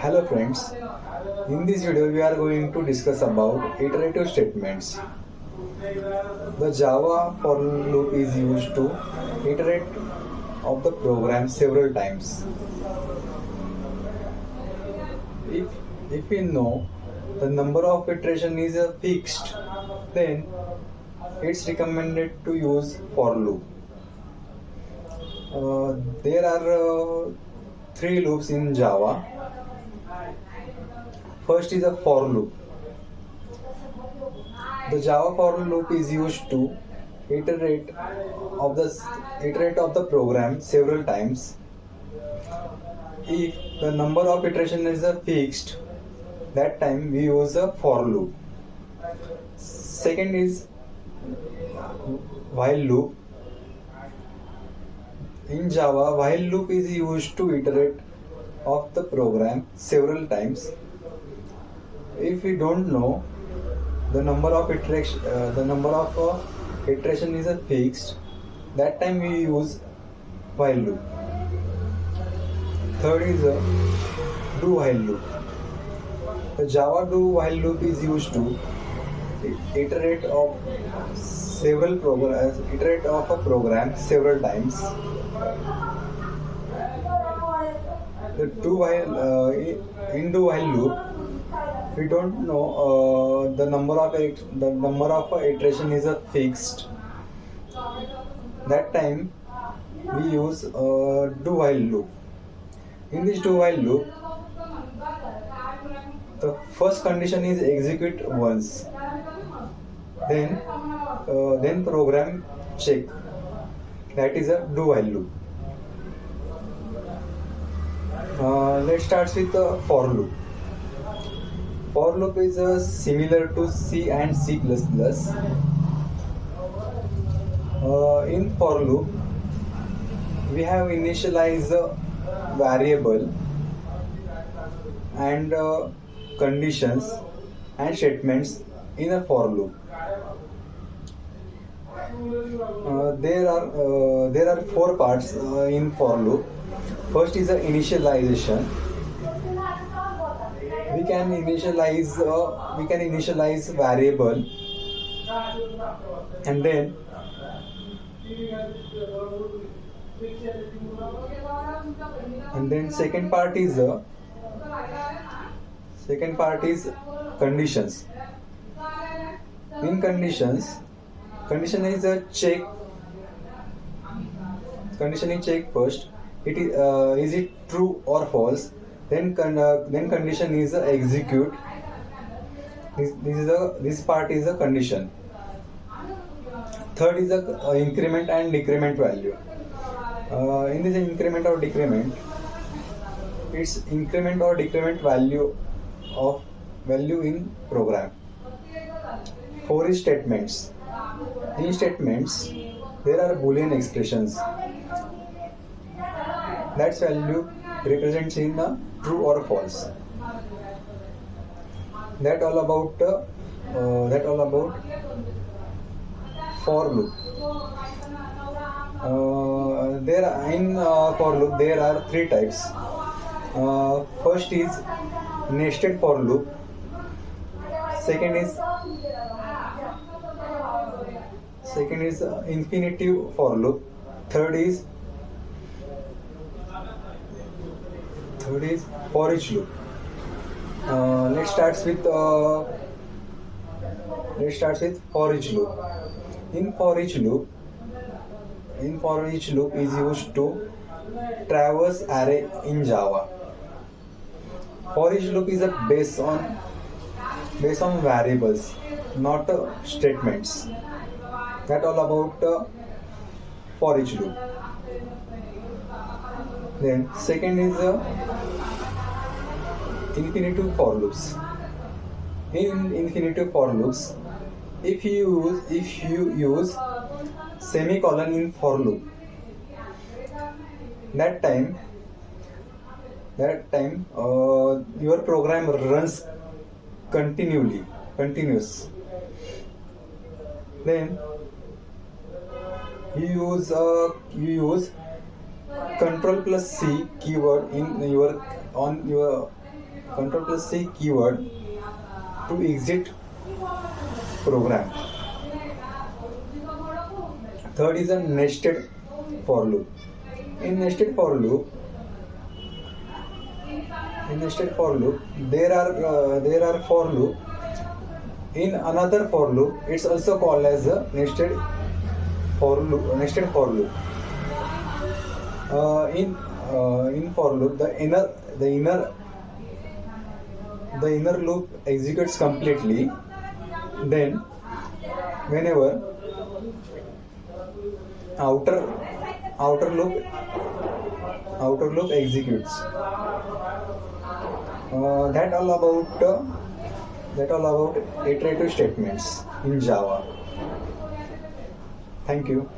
Hello friends, in this video we are going to discuss about iterative statements. The Java for loop is used to iterate of the program several times. If, if we know the number of iteration is fixed, then it's recommended to use for loop. There are three loops in Java. First is a for loop. The Java for loop is used to iterate of the program several times. If the number of iteration is fixed, that time we use a for loop. Second is while loop. In Java, while loop is used to iterate of the program several times. If we don't know the number of iteration is fixed, that time we use while loop. Third is a do while loop. The Java do while loop is used to iterate of a program several times. The in do while loop, we don't know the number of iteration is fixed. That time we use do while loop. In this do while loop, the first condition is execute once, then program check. That is a do while loop. Let's start with the for loop. For loop is similar to C and C++. In for loop, we have initialize a variable and conditions and statements in a for loop. There are four parts in for loop. First is the initialization. We can initialize variable, and then second part is conditions. In conditions, condition is a check. Condition is check first. Is it true or false? Then condition is execute. This part is a condition. Third is a increment and decrement value. In this increment or decrement, it's increment or decrement value in program. Four is statements. In statements, there are Boolean expressions. That value represents in true or false. That all about for loop. For loop there are three types. First is nested for loop. Second is infinitive for loop. Third is for each loop. Let's start with for each loop. In for each loop is used to traverse array in Java. For each loop is based on variables, not statements. That all about for each loop. Then second is infinitive for loops. In infinitive for loops, if you use semicolon in for loop, that time your program runs continuous. Then you use control plus C keyword in your on your control plus C keyword to exit program. Third is a nested for loop. In nested for loop, there are for loop. In another for loop, it's also called as a nested for loop. In for loop, the inner loop executes completely. Then, whenever outer loop executes. That all about iterative statements in Java. Thank you.